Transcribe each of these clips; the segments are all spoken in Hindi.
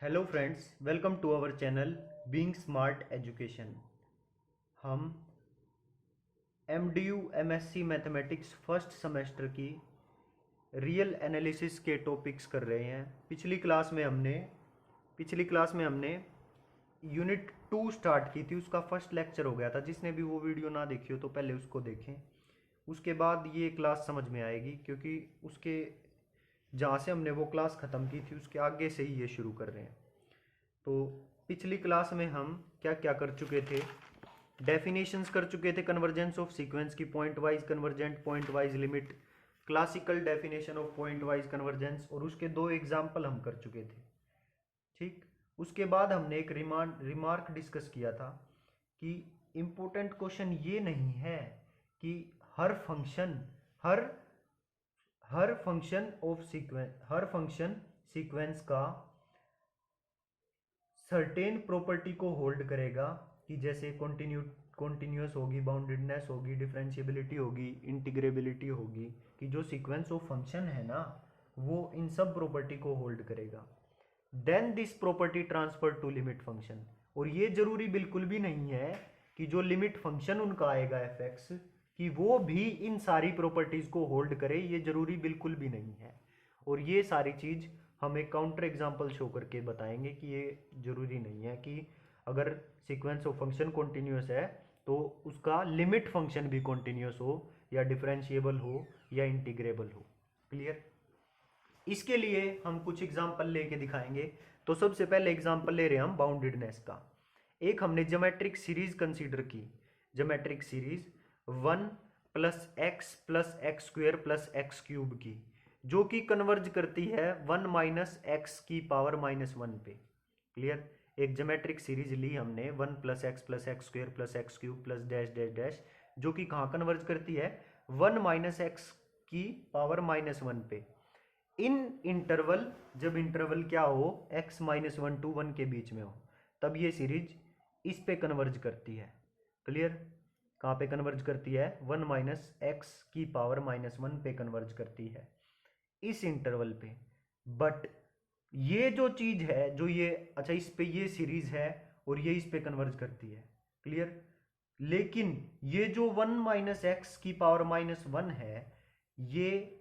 Hello friends, welcome to our channel being smart education. हम MDU MSc mathematics first semester की रियल एनालिसिस के टॉपिक्स कर रहे हैं। पिछली क्लास में हमने यूनिट 2 स्टार्ट की थी। उसका फर्स्ट लेक्चर हो गया था। जिसने भी वो वीडियो ना देखी हो तो पहले उसको देखें, उसके बाद ये क्लास समझ में आएगी, क्योंकि उसके जहाँ से हमने वो क्लास ख़त्म की थी उसके आगे से ही ये शुरू कर रहे हैं। तो पिछली क्लास में हम क्या क्या कर चुके थे? डेफिनेशंस कर चुके थे कन्वर्जेंस ऑफ सीक्वेंस की, point wise convergent, point wise limit, classical definition of point wise convergence, और उसके दो एग्जाम्पल हम कर चुके थे। ठीक। उसके बाद हमने एक रिमार्क डिस्कस किया था कि इम्पोर्टेंट क्वेश्चन ये नहीं है कि हर फंक्शन हर हर फंक्शन सीक्वेंस का सर्टेन प्रॉपर्टी को होल्ड करेगा, कि जैसे कॉन्टिन्यूस होगी, बाउंडेडनेस होगी, डिफरेंशिएबिलिटी होगी, इंटीग्रेबिलिटी होगी, कि जो सीक्वेंस ऑफ फंक्शन है ना वो इन सब प्रॉपर्टी को होल्ड करेगा। Then this property transfer to limit function. और ये जरूरी बिल्कुल भी नहीं है कि जो लिमिट फंक्शन उनका आएगा एफ एक्स, कि वो भी इन सारी प्रॉपर्टीज को होल्ड करे, ये जरूरी बिल्कुल भी नहीं है। और ये सारी चीज हम एक काउंटर एग्जांपल शो करके बताएंगे कि ये जरूरी नहीं है कि अगर सीक्वेंस ऑफ फंक्शन कॉन्टिन्यूस है तो उसका लिमिट फंक्शन भी कॉन्टिन्यूस हो, या डिफरेंशिएबल हो, या इंटीग्रेबल हो। क्लियर? इसके लिए हम कुछ एग्जाम्पल लेके दिखाएंगे। तो सबसे पहले एग्जाम्पल ले रहे हैं हम बाउंडेडनेस का। एक हमने ज्योमेट्रिक सीरीज कंसीडर की, geometric series 1 + x + x² + x³ की, जो कि कन्वर्ज करती है 1 - x⁻⁻1 पे। क्लियर? एक ज्योमेट्रिक सीरीज ली हमने 1 + x + x² + x³ + -- जो कि कहाँ कन्वर्ज करती है? 1 - x⁻⁻1 पे। इन इंटरवल, जब इंटरवल क्या हो, x-1 to 1 के बीच में हो, तब ये सीरीज इस पे कन्वर्ज करती है। क्लियर? कहाँ पे कन्वर्ज करती है? 1 - x⁻⁻1 पे कन्वर्ज करती है इस इंटरवल पे। बट ये जो चीज है, जो ये अच्छा इस पे ये सीरीज है और ये इस पे कन्वर्ज करती है। क्लियर? लेकिन ये जो 1 - x⁻⁻1 है, ये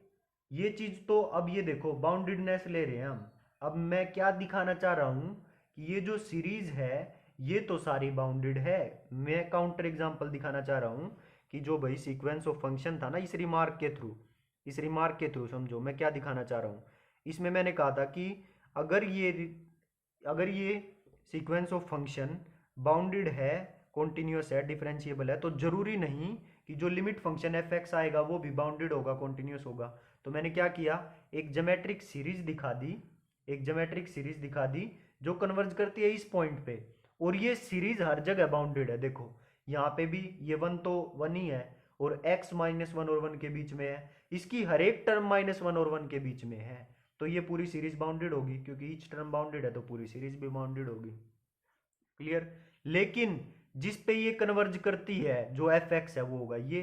ये चीज तो, अब ये देखो बाउंडेडनेस ले रहे हैं हम। अब मैं क्या दिखाना चाह रहा हूं कि ये जो सीरीज है ये तो सारी बाउंडेड है। मैं काउंटर एग्जांपल दिखाना चाह रहा हूं कि जो भाई सीक्वेंस ऑफ फंक्शन था ना, इस रिमार्क के थ्रू समझो मैं क्या दिखाना चाह रहा हूं। इसमें मैंने कहा था कि अगर ये अगर ये सीक्वेंस ऑफ फंक्शन बाउंडेड है, कॉन्टिन्यूस है, डिफरेंशिएबल है, तो जरूरी नहीं कि जो लिमिट फंक्शन एफ एक्स आएगा वो भी बाउंडेड होगा, कॉन्टिन्यूस होगा। तो मैंने क्या किया, एक ज्योमेट्रिक सीरीज दिखा दी, जो कन्वर्ज करती है इस पॉइंट पे। और ये सीरीज हर जगह बाउंडेड है। देखो यहाँ पे भी ये 1 तो 1 ही है, और x-1 और 1 के बीच में है, इसकी हर एक टर्म -1 और 1 के बीच में है। तो ये पूरी सीरीज बाउंडेड होगी, क्योंकि ईच टर्म बाउंडेड है तो पूरी सीरीज भी बाउंडेड होगी। क्लियर? लेकिन जिस पे ये कन्वर्ज करती है, जो एफ एक्स है, वो होगा ये,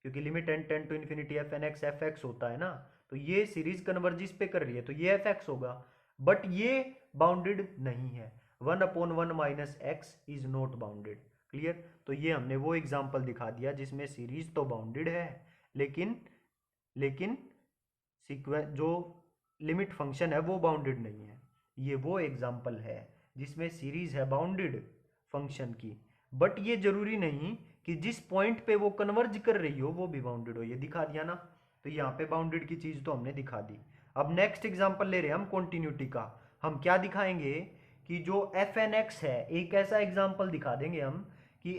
क्योंकि limit n tend to infinity F N X F X होता है ना। तो ये सीरीज कन्वर्ज इस पे कर रही है तो ये एफ एक्स होगा। बट ये बाउंडेड नहीं है। 1/1 - x is not bounded. Clear? तो ये हमने वो एग्जाम्पल दिखा दिया जिसमें सीरीज तो बाउंडेड है, लेकिन लेकिन सीक्वेंस जो लिमिट फंक्शन है वो बाउंडेड नहीं है। ये वो एग्जाम्पल है जिसमें सीरीज है बाउंडेड फंक्शन की, बट ये जरूरी नहीं कि जिस पॉइंट पे वो कन्वर्ज कर रही हो वो भी बाउंडेड हो। ये दिखा दिया ना। तो यहाँ पे बाउंडेड की चीज तो हमने दिखा दी। अब नेक्स्ट एग्जाम्पल ले रहे हैं हम कॉन्टिन्यूटी का। हम क्या दिखाएंगे कि जो एफ एन एक्स है, एक ऐसा एग्जाम्पल दिखा देंगे हम कि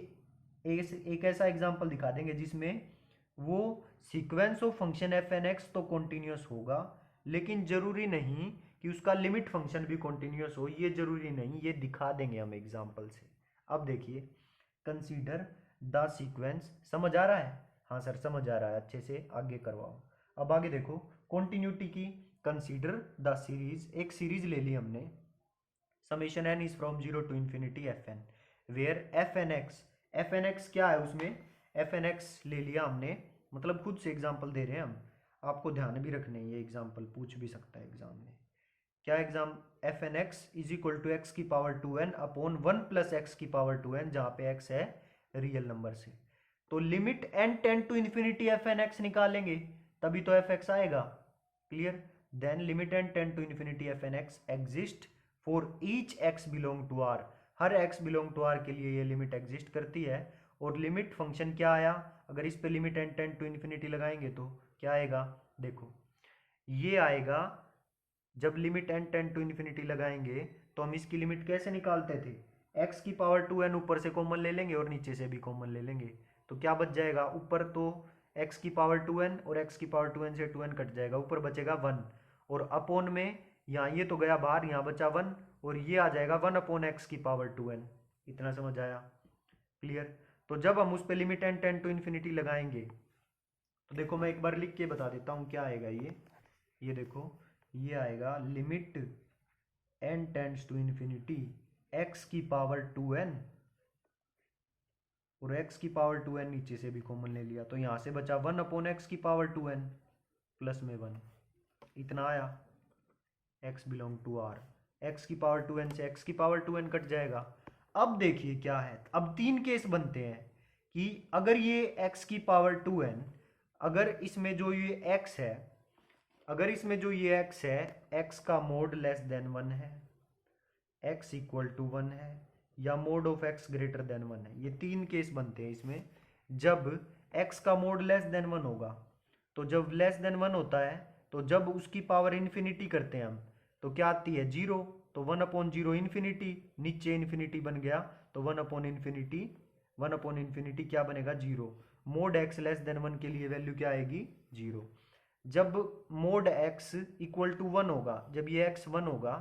एक ऐसा एग्जाम्पल दिखा देंगे जिसमें वो sequence of function F N X तो कॉन्टिन्यूस होगा, लेकिन जरूरी नहीं कि उसका लिमिट फंक्शन भी कॉन्टिन्यूस हो। ये जरूरी नहीं, ये दिखा देंगे हम एग्जाम्पल से। अब देखिए, कंसीडर द सीक्वेंस। समझ आ रहा है? हाँ सर समझ आ रहा है, अच्छे से आगे करवाओ। अब आगे देखो कॉन्टिन्यूटी की। कंसीडर द सीरीज, एक सीरीज ले ली हमने, summation n is from 0 to infinity fn, where F N X क्या है उसमें, एफ एन एक्स ले लिया हमने, मतलब खुद से एग्जाम्पल दे रहे हैं हम, आपको ध्यान भी रखने, ये एग्जाम्पल पूछ भी सकता है एग्जाम में। क्या exam, F N X is equal to X की power 2n upon 1 plus X की पावर 2n, जहाँ पे x है रियल नंबर से। तो limit n tend to infinity F N X निकालेंगे तभी तो एफ एक्स आएगा। Clear. Then limit n tend to infinity F N X exist for each x belong to r। हर x बिलोंग टू r के लिए ये लिमिट एग्जिस्ट करती है। और लिमिट फंक्शन क्या आया, अगर इस पे limit n tend to infinity लगाएंगे तो क्या आएगा, देखो ये आएगा। जब limit n tend to infinity लगाएंगे तो हम इसकी लिमिट कैसे निकालते थे, x की पावर 2n ऊपर से कॉमन ले लेंगे और नीचे से भी कॉमन ले लेंगे। तो क्या बच जाएगा, ऊपर तो x की पावर 2n और x की पावर 2n से 2n कट जाएगा, ऊपर बचेगा 1। और अपॉन में यहाँ ये तो गया बाहर, यहाँ बचा 1 और ये आ जाएगा 1 अपॉन एक्स की पावर 2n। इतना समझ आया। क्लियर। तो जब हम उस पर limit n tend to infinity लगाएंगे तो देखो मैं एक बार लिख के बता देता हूँ क्या आएगा ये देखो ये आएगा limit n tends to infinity x की पावर 2n और x की पावर 2n नीचे से भी कॉमन ले लिया, तो यहाँ से बचा 1 अपॉन एक्स की पावर 2n प्लस में 1। इतना आया x belong to r। x की पावर 2n से x की पावर 2n कट जाएगा। अब देखिए क्या है, अब तीन केस बनते हैं कि अगर ये x की पावर 2n, अगर इसमें जो ये x है, अगर इसमें जो ये x है, x का मोड लेस देन 1 है, x इक्वल टू 1 है, या mode of x greater than 1 है। ये तीन केस बनते हैं इसमें। जब x का मोड लेस देन 1 होगा, तो जब लेस देन 1 होता है तो जब उसकी पावर इन्फिनिटी करते हैं हम तो क्या आती है 0। तो 1 अपॉन 0 इन्फिनिटी, नीचे इन्फिनिटी बन गया तो 1 अपॉन इन्फिनिटी क्या बनेगा 0। मोड x लेस देन 1 के लिए वैल्यू क्या आएगी 0। जब मोड x इक्वल टू 1 होगा, जब ये x 1 होगा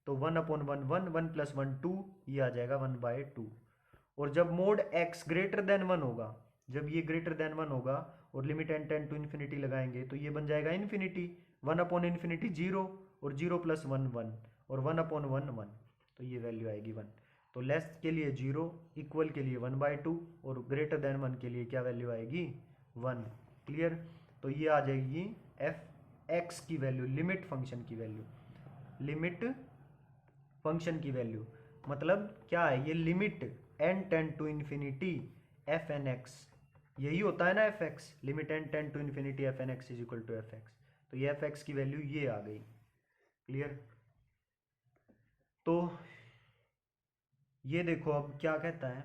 तो 1 अपॉन 1 1, 1 प्लस 1 2, ये आ जाएगा 1/2। और जब मोड x ग्रेटर देन 1 होगा, जब ये ग्रेटर देन 1 होगा और limit n tend to infinity लगाएंगे तो ये बन जाएगा इन्फिनिटी, 1 अपॉन इन्फिनिटी 0 और 0 प्लस 1 1 और 1 अपॉन 1 1, तो ये वैल्यू आएगी 1। तो लेस के लिए 0, इक्वल के लिए 1/2 और ग्रेटर देन 1 के लिए क्या वैल्यू आएगी 1। क्लियर। तो ये आ जाएगी एफ एक्स की वैल्यू, लिमिट फंक्शन की वैल्यू, लिमिट फंक्शन की वैल्यू मतलब क्या है, ये limit n tend to infinity F N X, यही होता है ना F X, limit n tend to infinity F N X is equal to F X. तो ये एफ एक्स की वैल्यू ये आ गई। क्लियर। तो ये देखो अब क्या कहता है,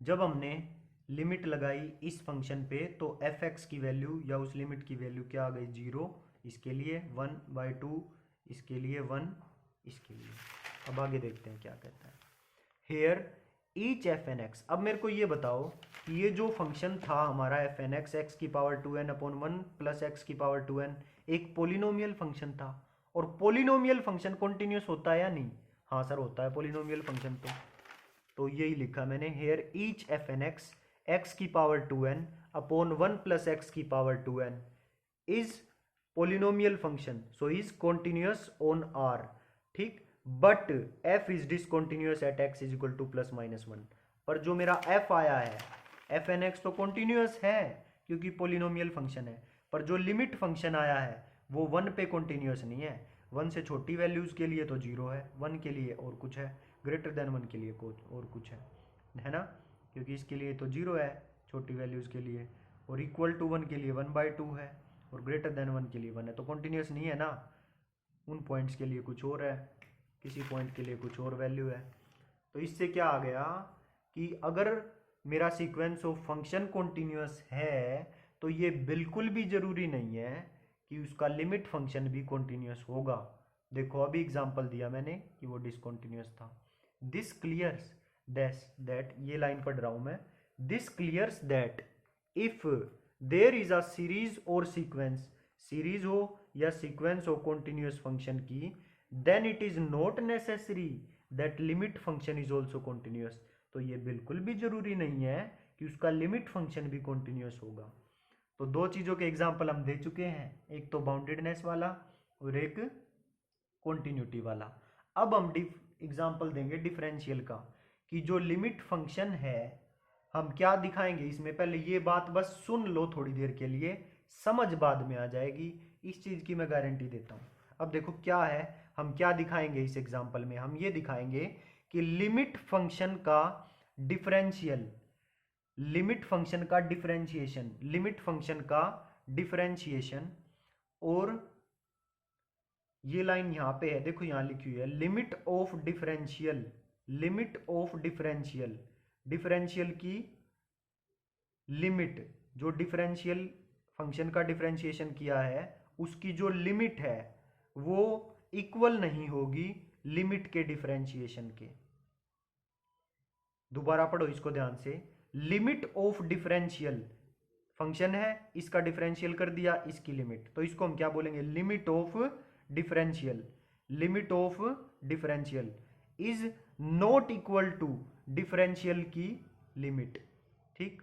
जब हमने लिमिट लगाई इस फंक्शन पे तो एफ एक्स की वैल्यू या उस लिमिट की वैल्यू क्या आ गई 0, इसके लिए 1/2, इसके लिए 1, इसके लिए। अब आगे देखते हैं क्या कहता है। Here each F N X, अब मेरे को ये बताओ कि ये जो फंक्शन था हमारा एफ एन एक्स, एक्स की power 2n upon 1 plus X की पावर 2n, एक पोलिनोमियल फंक्शन था। और पोलिनोमियल फंक्शन कॉन्टिन्यूस होता है या नहीं, हाँ सर होता है पोलिनोमियल फंक्शन। तो यही लिखा मैंने, here each F N X X की power 2n upon 1 plus X की power 2n is polynomial function, so is continuous on R. ठीक, but f is discontinuous at x is equal to plus minus 1। पर जो मेरा f आया है एफ एन एक्स तो कॉन्टिन्यूस है क्योंकि पोलिनोमियल फंक्शन है, पर जो लिमिट फंक्शन आया है वो 1 पे कॉन्टिन्यूस नहीं है। 1 से छोटी वैल्यूज के लिए तो 0 है, 1 के लिए और कुछ है, ग्रेटर देन 1 के लिए और कुछ है ना, क्योंकि इसके लिए तो 0 है छोटी वैल्यूज के लिए, और इक्वल टू 1 के लिए 1/2 है, और ग्रेटर देन 1 के लिए 1 है, तो कॉन्टिन्यूस नहीं है ना। उन पॉइंट्स के लिए कुछ और है, किसी पॉइंट के लिए कुछ और वैल्यू है। तो इससे क्या आ गया कि अगर मेरा सीक्वेंस ऑफ फंक्शन कॉन्टिन्यूस है तो ये बिल्कुल भी जरूरी नहीं है कि उसका लिमिट फंक्शन भी कॉन्टिन्यूस होगा। देखो अभी एग्जांपल दिया मैंने कि वो डिसकॉन्टिन्यूस था। दिस क्लियर्स दैट ये लाइन पढ़ रहा हूं मैं, this clears that if there is a series और सीक्वेंस, सीरीज हो या सीक्वेंस हो कॉन्टिन्यूस फंक्शन की, then it is not necessary that limit function is also continuous। तो ये बिल्कुल भी जरूरी नहीं है कि उसका लिमिट फंक्शन भी कॉन्टिन्यूस होगा। तो दो चीजों के एग्जांपल हम दे चुके हैं, एक तो बाउंडेडनेस वाला और एक कॉन्टिन्यूटी वाला। अब हम एग्जांपल देंगे डिफरेंशियल का, कि जो लिमिट फंक्शन है हम क्या दिखाएंगे इसमें। पहले ये बात बस सुन लो थोड़ी देर के लिए, समझ बाद में आ जाएगी, इस चीज की मैं गारंटी देता हूं। अब देखो क्या है, हम क्या दिखाएंगे इस एग्जाम्पल में, हम ये दिखाएंगे कि लिमिट फंक्शन का डिफरेंशियल, लिमिट फंक्शन का डिफरेंशिएशन, लिमिट फंक्शन का डिफरेंशिएशन, और ये लाइन यहां पे है, देखो यहां लिखी हुई है limit of differential, limit of differential, differential की लिमिट, जो डिफरेंशियल फंक्शन का डिफरेंशिएशन किया है उसकी जो लिमिट है वो इक्वल नहीं होगी लिमिट के डिफरेंशिएशन के। दोबारा पढ़ो इसको ध्यान से, लिमिट ऑफ डिफरेंशियल फंक्शन है, इसका डिफरेंशियल कर दिया इसकी लिमिट, तो इसको हम क्या बोलेंगे, limit of differential, limit of differential is not equal to differential की लिमिट। ठीक,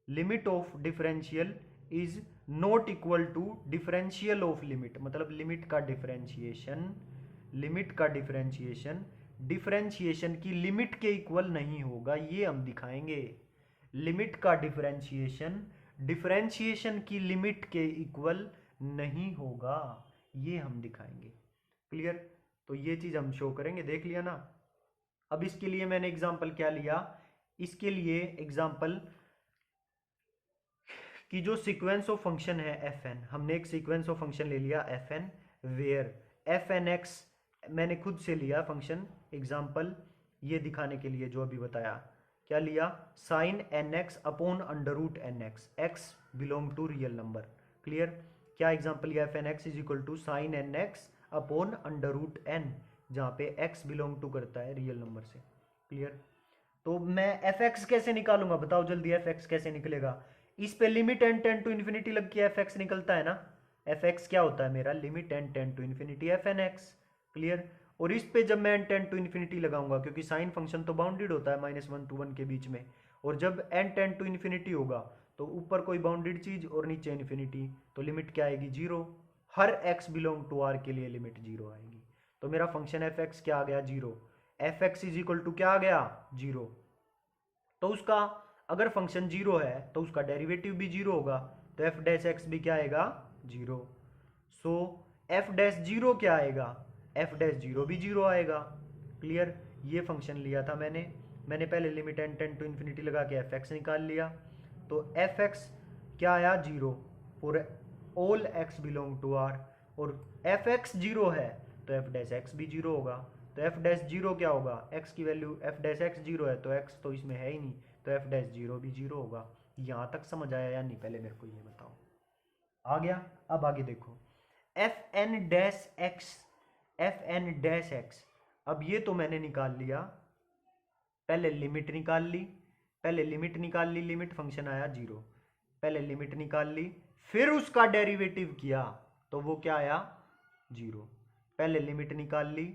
limit of differential is not equal to differential of limit, मतलब लिमिट का डिफरेंशिएशन, लिमिट का डिफरेंशिएशन डिफरेंशिएशन की लिमिट के इक्वल नहीं होगा, ये हम दिखाएंगे। लिमिट का डिफरेंशिएशन डिफरेंशिएशन की लिमिट के इक्वल नहीं होगा, ये हम दिखाएंगे। क्लियर, तो ये चीज हम शो करेंगे, देख लिया ना। अब इसके लिए मैंने एग्जांपल क्या लिया, इसके लिए एग्जांपल कि जो सीक्वेंस ऑफ फंक्शन है एफ एन, हमने एक सीक्वेंस ऑफ फंक्शन ले लिया F N, where F N X मैंने खुद से लिया फंक्शन, एग्जांपल ये दिखाने के लिए जो अभी बताया, क्या लिया, sine N X upon under root N X, X belong to real number. Clear, क्या एग्जांपल लिया, F N X is equal to sine N X upon under root N, जहाँ पे एक्स बिलोंग टू करता है रियल नंबर से। क्लियर, तो मैं एफ एक्स कैसे निकालूंगा, बताओ जल्दी, एफ एक्स कैसे निकलेगा, इस पे limit N ten to infinity लग के एफ एक्स निकलता है ना, एफ एक्स क्या होता है मेरा, limit N ten to infinity F N X. Clear, और इस पे जब मैं एन टेन टू इन्फिनिटी लगाऊंगा, क्योंकि साइन फंक्शन तो बाउंडेड होता है -1 to 1 के बीच में, और जब एन टेन टू इन्फिनिटी होगा तो ऊपर कोई बाउंडेड चीज और नीचे इन्फिनिटी, तो लिमिट क्या आएगी, जीरो, हर एक्स बिलोंग टू आर के लिए लिमिट जीरो आएगी, तो मेरा फंक्शन एफ एक्स क्या आ गया, zero, F X is equal to क्या आ गया, जीरो। तो उसका अगर फंक्शन जीरो है तो उसका डेरिवेटिव भी जीरो होगा, तो एफ डैश एक्स भी क्या आएगा, zero. So F dash zero क्या आएगा, एफ डैश जीरो भी जीरो आएगा। क्लियर, ये फंक्शन लिया था मैंने पहले limit N ten to infinity लगा के एफ एक्स निकाल लिया, तो एफ एक्स क्या आया, zero for all X belong to R, और एफ एक्स जीरो है तो एफ डैश एक्स भी जीरो होगा, तो एफ डैश जीरो क्या होगा, एक्स की value, F dash X zero है तो एक्स तो इसमें है ही नहीं, तो एफ डैश जीरो भी जीरो होगा। यहाँ तक समझ आया या नहीं, पहले मेरे को ये बताओ, आ गया। अब आगे देखो, F N dash X, F N dash X, अब ये तो मैंने निकाल लिया, पहले लिमिट निकाल ली, पहले लिमिट निकाल ली, लिमिट फंक्शन आया जीरो, पहले लिमिट निकाल ली, फिर उसका डेरिवेटिव किया तो वो क्या आया, जीरो, पहले लिमिट निकाल ली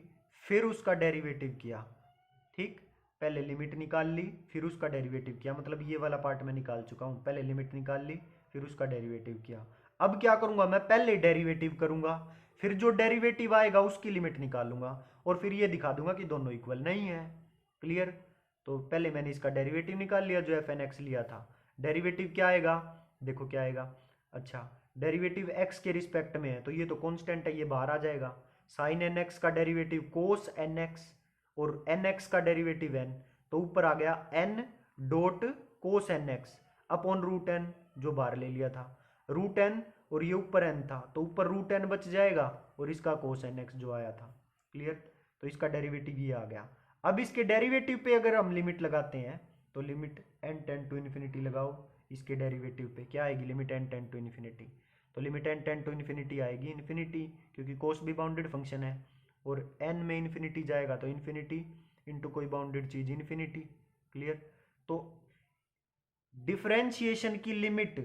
फिर उसका डेरिवेटिव किया। ठीक, पहले लिमिट निकाल ली फिर उसका डेरिवेटिव किया, मतलब ये वाला पार्ट मैं निकाल चुका हूं, पहले लिमिट निकाल ली फिर उसका डेरिवेटिव किया। अब क्या करूंगा मैं, पहले डेरिवेटिव करूंगा, फिर जो डेरिवेटिव आएगा उसकी लिमिट निकालूंगा, और फिर ये दिखा दूंगा कि दोनों इक्वल नहीं है। क्लियर, तो पहले मैंने इसका डेरिवेटिव निकाल लिया जो एफ एन एक्स लिया था, डेरिवेटिव क्या आएगा, देखो क्या आएगा, अच्छा डेरिवेटिव एक्स के रिस्पेक्ट में है तो ये तो कांस्टेंट है, ये बाहर आ जाएगा, साइन एन एक्स का डेरिवेटिव कोस एन एक्स, और एन एक्स का डेरिवेटिव एन, तो ऊपर आ गया N dot cos N X upon root N, जो बाहर ले लिया था रूट एन, और ये ऊपर एन था तो ऊपर रूट एन बच जाएगा, और इसका कोस एन एक्स जो आया था। क्लियर, तो इसका डेरिवेटिव ये आ गया। अब इसके डेरिवेटिव पे अगर हम लिमिट लगाते हैं तो limit N ten to infinity लगाओ, इसके डेरिवेटिव पे क्या आएगी, limit N ten to infinity, तो limit N ten to infinity आएगी इन्फिनिटी, क्योंकि कोस भी बाउंडेड फंक्शन है, और एन में इन्फिनिटी जाएगा तो इन्फिनिटी इंटू कोई बाउंडेड चीज इन्फिनिटी। क्लियर, तो डिफरेंशिएशन की लिमिट,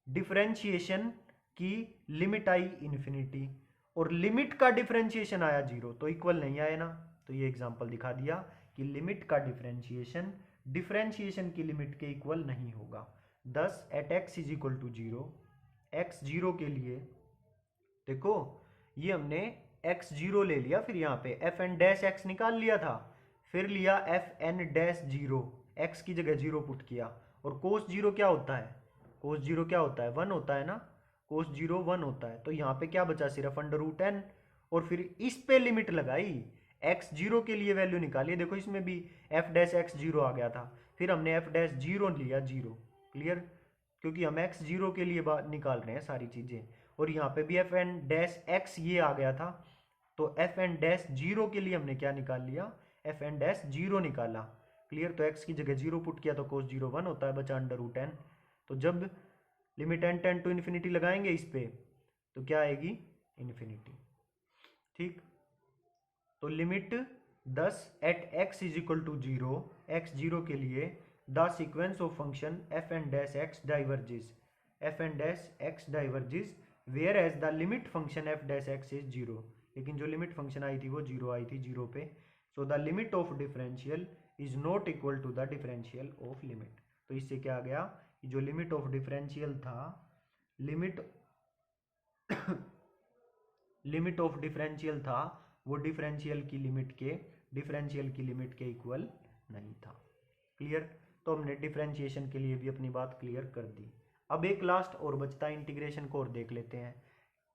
डिफरेंशिएशन की लिमिट आई इन्फिनिटी, और लिमिट का डिफरेंशिएशन आया जीरो, तो इक्वल नहीं आया ना, तो ये एग्जांपल दिखा दिया कि लिमिट का डिफरेंशिएशन डिफरेंशिएशन की लिमिट के इक्वल नहीं होगा। Thus at X is equal to zero, X zero के लिए देखो ये हमने एक्स जीरो ले लिया, फिर यहाँ पे एफ एन डैश एक्स निकाल लिया था, फिर लिया F N dash zero, X की जगह जीरो पुट किया, और कोस जीरो क्या होता है, कोस जीरो क्या होता है, वन होता है ना, कोस जीरो वन होता है, तो यहाँ पे क्या बचा, सिर्फ अंडर रूट एन, और फिर इस पे लिमिट लगाई, एक्स जीरो के लिए वैल्यू निकाली। देखो इसमें भी एफ डैश एक्स जीरो आ गया था, फिर हमने एफ डैश जीरो लिया, जीरो। क्लियर, क्योंकि हम एक्स जीरो के लिए निकाल रहे हैं सारी चीज़ें। और यहाँ पे भी एफ एन डैश एक्स ये आ गया था, तो एफ एन डैश जीरो के लिए हमने क्या निकाल लिया, एफ एन डैश जीरो निकाला। क्लियर, तो एक्स की जगह जीरो पुट किया तो कोस जीरो वन होता है, बचा अंडर रूट एन। तो जब limit N ten to infinity लगाएंगे इस पे तो क्या आएगी, इन्फिनिटी। ठीक, तो limit 10 at X is equal to zero, X zero के लिए the sequence of function F N dash X diverges, F N dash X diverges whereas the limit function F dash X is zero. लेकिन जो लिमिट फंक्शन आई थी वो जीरो आई थी, जीरो पे। So the limit of differential is not equal to the differential of limit. तो इससे क्या आ गया कि जो लिमिट ऑफ डिफरेंशियल था, लिमिट लिमिट ऑफ डिफरेंशियल था वो डिफरेंशियल की लिमिट के इक्वल नहीं था। क्लियर, तो हमने डिफरेंशिएशन के लिए भी अपनी बात क्लियर कर दी। अब एक लास्ट और बचता है, इंटीग्रेशन को और देख लेते हैं।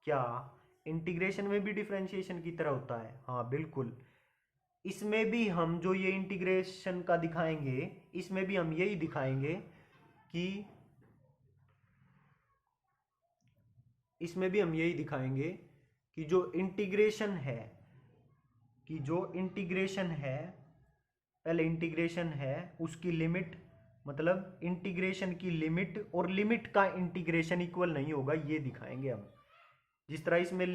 क्या इंटीग्रेशन में भी डिफरेंशिएशन की तरह होता है? हाँ बिल्कुल, इसमें भी हम जो ये इंटीग्रेशन का दिखाएंगे, इसमें भी हम यही दिखाएंगे कि इसमें भी हम यही दिखाएंगे कि जो इंटीग्रेशन है, पहले इंटीग्रेशन है उसकी लिमिट, मतलब इंटीग्रेशन की लिमिट और लिमिट का इंटीग्रेशन इक्वल नहीं होगा, ये दिखाएंगे हम। जिस तरह इसमें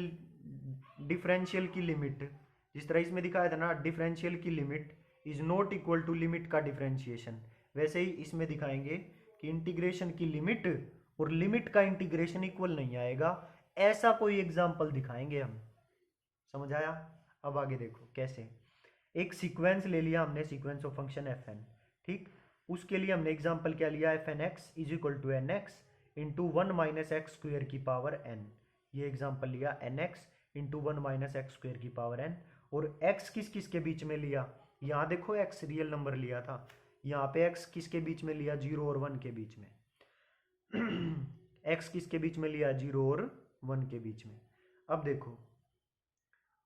डिफरेंशियल की लिमिट, जिस तरह इसमें दिखाया था ना, डिफरेंशियल की limit is not equal to limit का डिफरेंशिएशन, वैसे ही इसमें दिखाएंगे कि इंटीग्रेशन की लिमिट और लिमिट का इंटीग्रेशन इक्वल नहीं आएगा। ऐसा कोई एग्जाम्पल दिखाएंगे हम। समझ आया? अब आगे देखो कैसे। एक सीक्वेंस ले लिया हमने, sequence of function F N. ठीक, उसके लिए हमने एग्जाम्पल क्या लिया, F N X is equal to N X into one minus X square की पावर एन। ये एग्जाम्पल लिया, N X into one minus X square की पावर एन। और एक्स किस किस के बीच में लिया, यहाँ देखो एक्स रियल नंबर लिया था, यहाँ पे एक्स किसके बीच में लिया, जीरो और वन के बीच में। एक्स किसके बीच में लिया, जीरो और वन के बीच में। अब देखो,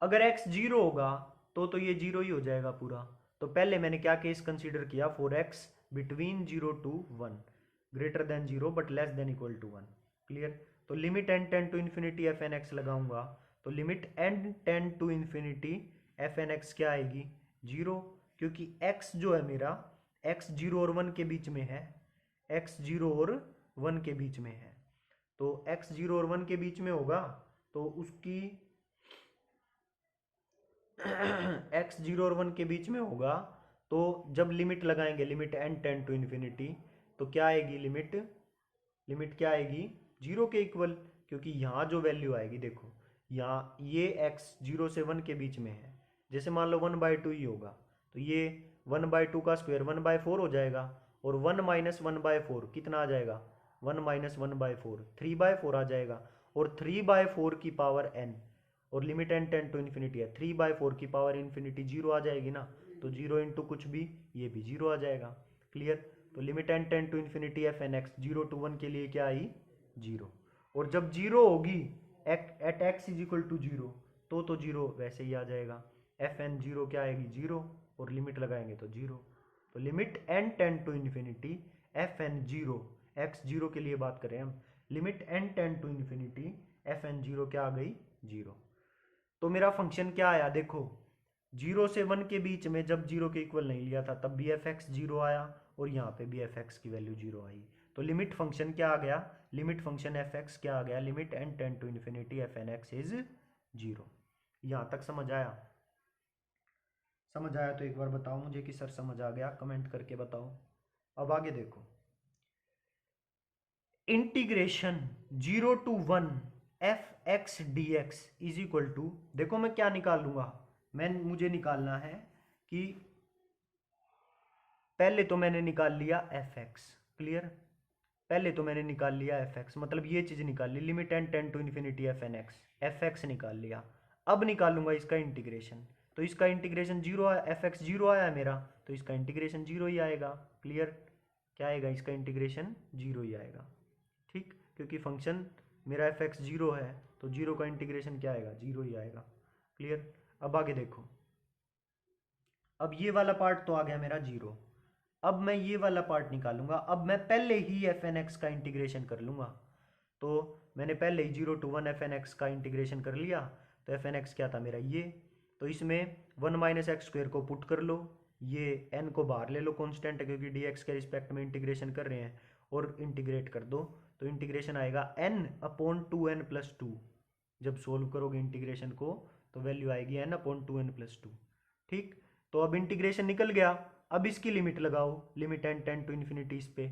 अगर x जीरो होगा तो ये जीरो ही हो जाएगा पूरा। तो पहले मैंने क्या केस कंसीडर किया, for x between zero to one, greater than zero but less than equal to one. Clear, तो limit n ten to infinity F N X लगाऊंगा, तो limit n ten to infinity F N X क्या आएगी, जीरो। क्योंकि x जो है मेरा, x जीरो और वन के बीच में है, x जीरो और वन के बीच में है, तो x जीरो और वन के बीच में होगा तो उसकी x जीरो और वन के बीच में होगा, तो जब लिमिट लगाएंगे, limit n ten to infinity, तो क्या आएगी लिमिट क्या आएगी, जीरो के इक्वल। क्योंकि यहाँ जो वैल्यू आएगी, देखो यहाँ ये x जीरो से वन के बीच में है, जैसे मान लो वन बाई टू ही होगा, तो ये वन बाई टू का स्क्वायर वन बाई फोर हो जाएगा, और one minus one by four कितना आ जाएगा, one minus one by four, three by four आ जाएगा। और थ्री बाय फोर की पावर n, और limit n ten to infinity है, थ्री बाय फोर की पावर इन्फिनिटी जीरो आ जाएगी ना, तो जीरो इंटू कुछ भी, ये भी जीरो आ जाएगा। क्लियर, तो limit n ten to infinity F N X zero to one के लिए क्या आई, जीरो। और जब जीरो होगी at X is equal to zero, तो जीरो वैसे ही आ जाएगा, एफ एन जीरो क्या आएगी, जीरो, और लिमिट लगाएंगे तो जीरो। तो limit n ten to infinity F N zero, X zero के लिए बात करें हम, limit n ten to infinity F N zero क्या आ गई, जीरो। तो मेरा फंक्शन क्या आया, देखो जीरो से वन के बीच में जब जीरो के इक्वल नहीं लिया था तब भी एफ एक्स जीरो आया, और यहाँ पे भी एफ एक्स की वैल्यू जीरो आई। तो लिमिट फंक्शन क्या आ गया, लिमिट फंक्शन एफ एक्स क्या आ गया, limit n ten to infinity F N X is zero. यहाँ तक समझ आया? समझ आया तो एक बार बताओ मुझे कि सर समझ आ गया, कमेंट करके बताओ। अब आगे देखो, integration zero to one F X D X is equal to, देखो मैं क्या निकाल लूंगा, मुझे निकालना है कि पहले तो मैंने निकाल लिया एफ एक्स। क्लियर, पहले तो मैंने निकाल लिया एफ एक्स, मतलब ये चीज निकाल ली, limit n ten to infinity F N X, F X निकाल लिया। अब निकालूंगा इसका इंटीग्रेशन, तो इसका इंटीग्रेशन जीरो आया, एफ एक्स जीरो आया है मेरा, तो इसका इंटीग्रेशन जीरो ही आएगा। क्लियर, क्या आएगा, इसका इंटीग्रेशन जीरो ही आएगा। ठीक, क्योंकि फंक्शन मेरा एफ एक्स जीरो है, तो जीरो का इंटीग्रेशन क्या आएगा, जीरो ही आएगा। क्लियर। अब आगे देखो, अब ये वाला पार्ट तो आ गया मेरा 0। अब मैं ये वाला पार्ट निकालूंगा। अब मैं पहले ही एफ एन एक्स का इंटीग्रेशन कर लूंगा। तो मैंने पहले ही 0 to 1 एफ एन एक्स का इंटीग्रेशन कर लिया। तो एफ एन एक्स क्या था मेरा ये, तो इसमें 1 माइनस एक्स स्क्वेयर को पुट कर लो, ये एन को बाहर ले लो कांस्टेंट है क्योंकि डी एक्स के रिस्पेक्ट में इंटीग्रेशन कर रहे हैं, और इंटीग्रेट कर दो। तो इंटीग्रेशन आएगा n/2n+2। जब सोल्व करोगे इंटीग्रेशन को तो वैल्यू आएगी n/2n+2। ठीक, तो अब इंटीग्रेशन निकल गया। अब इसकी लिमिट लगाओ, limit n tend to infinity इस पे,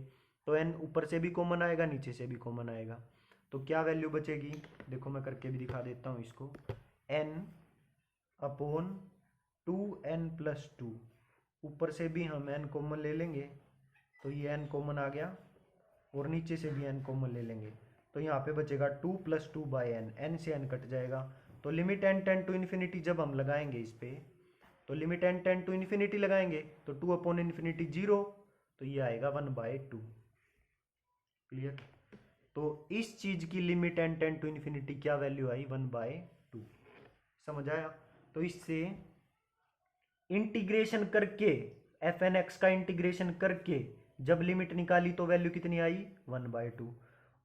तो n ऊपर से भी कॉमन आएगा, नीचे से भी कॉमन आएगा। तो क्या वैल्यू बचेगी, देखो मैं करके भी दिखा देता हूँ इसको। n/2n+2, ऊपर से भी हम n कॉमन ले लेंगे तो ये n कॉमन आ गया, और नीचे से भी n कॉमन ले लेंगे तो यहाँ पे बचेगा 2 + 2/n, n से n कट जाएगा। तो limit n tend to infinity जब हम लगाएंगे इस पे, तो limit n tend to infinity लगाएंगे तो 2/∞ 0, तो ये आएगा 1/2। क्लियर। तो इस चीज की limit n tend to infinity क्या वैल्यू आई, 1/2। समझ आया। तो इससे इंटीग्रेशन करके, एफ एन एक्स का इंटीग्रेशन करके जब लिमिट निकाली तो वैल्यू कितनी आई, 1/2।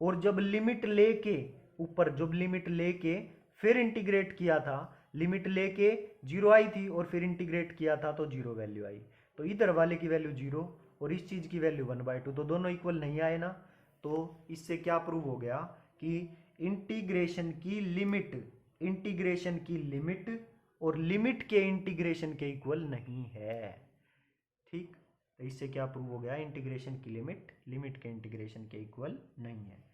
और जब लिमिट लेके, ऊपर जब लिमिट लेके फिर इंटीग्रेट किया था, लिमिट लेके 0 आई थी और फिर इंटीग्रेट किया था तो 0 वैल्यू आई। तो इधर वाले की वैल्यू 0 और इस चीज की वैल्यू 1/2, तो दोनों इक्वल नहीं आए ना। तो इससे क्या प्रूव हो गया कि इंटीग्रेशन की लिमिट, इंटीग्रेशन की लिमिट और लिमिट के इंटीग्रेशन के इक्वल नहीं है। ठीक, तो इससे क्या प्रूव हो गया, इंटीग्रेशन की लिमिट लिमिट के इंटीग्रेशन के इक्वल नहीं है,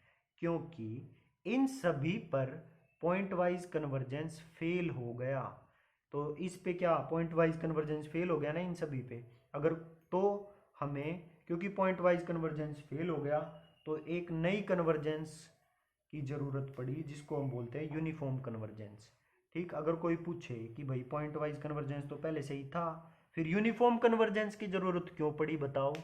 क्योंकि इन सभी पर पॉइंट वाइज कन्वर्जेंस फेल हो गया। तो इस पे क्या पॉइंट वाइज कन्वर्जेंस फेल हो गया ना इन सभी पे, अगर तो हमें, क्योंकि पॉइंट वाइज कन्वर्जेंस फेल हो गया तो एक नई कन्वर्जेंस की जरूरत पड़ी जिसको हम बोलते हैं यूनिफॉर्म कन्वर्जेंस। ठीक, अगर कोई पूछे कि भाई पॉइंट वाइज कन्वर्जेंस तो पहले से ही था, फिर यूनिफॉर्म कन्वर्जेंस की जरूरत क्यों पड़ी बताओ,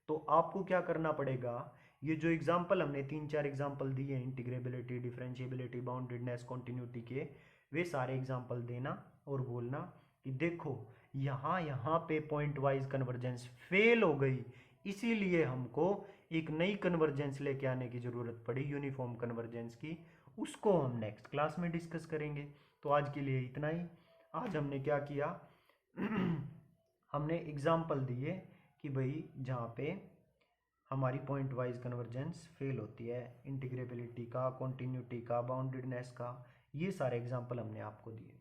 तो आपको क्या करना पड़ेगा, ये जो एग्जाम्पल हमने 3-4 एग्जाम्पल दिए, इंटीग्रेबिलिटी, डिफरेंशिएबिलिटी, बाउंडेडनेस, कॉन्टिन्यूटी के, वे सारे एग्जाम्पल देना और बोलना कि देखो यहाँ यहाँ पे पॉइंट वाइज कन्वर्जेंस फेल हो गई, इसीलिए हमको एक नई कन्वर्जेंस लेके आने की जरूरत पड़ी, यूनिफॉर्म कन्वर्जेंस की। उसको हम नेक्स्ट क्लास में डिस्कस करेंगे। तो आज के लिए इतना ही। आज हमने क्या किया हमने एग्जाम्पल दिए कि भाई जहाँ पे हमारी पॉइंट वाइज कन्वर्जेंस फेल होती है, इंटीग्रेबिलिटी का, कॉन्टिन्यूटी का, बाउंडेडनेस का, ये सारे एग्जाम्पल हमने आपको दिए।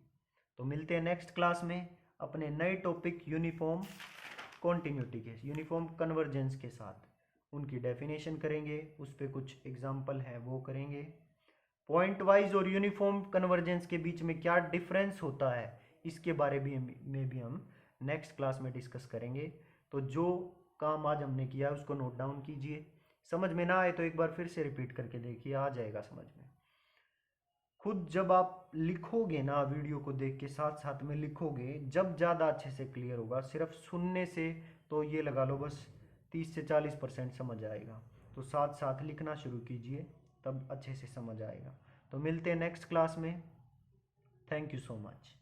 तो मिलते हैं नेक्स्ट क्लास में अपने नए टॉपिक यूनिफॉर्म कॉन्टिन्यूटी के, यूनिफॉर्म कन्वर्जेंस के साथ। उनकी डेफिनेशन करेंगे, उस पर कुछ एग्जाम्पल है वो करेंगे। पॉइंट वाइज और यूनिफॉर्म कन्वर्जेंस के बीच में क्या डिफरेंस होता है इसके बारे में भी हम नेक्स्ट क्लास में डिस्कस करेंगे। तो जो काम आज हमने किया उसको नोट डाउन कीजिए, समझ में ना आए तो एक बार फिर से रिपीट करके देखिए, आ जाएगा समझ में। खुद जब आप लिखोगे ना, वीडियो को देख के साथ साथ में लिखोगे, जब ज़्यादा अच्छे से क्लियर होगा। सिर्फ सुनने से तो ये लगा लो बस 30 से 40% समझ आएगा, तो साथ साथ लिखना शुरू कीजिए, तब अच्छे से समझ आएगा। तो मिलते हैं नेक्स्ट क्लास में। Thank you so much.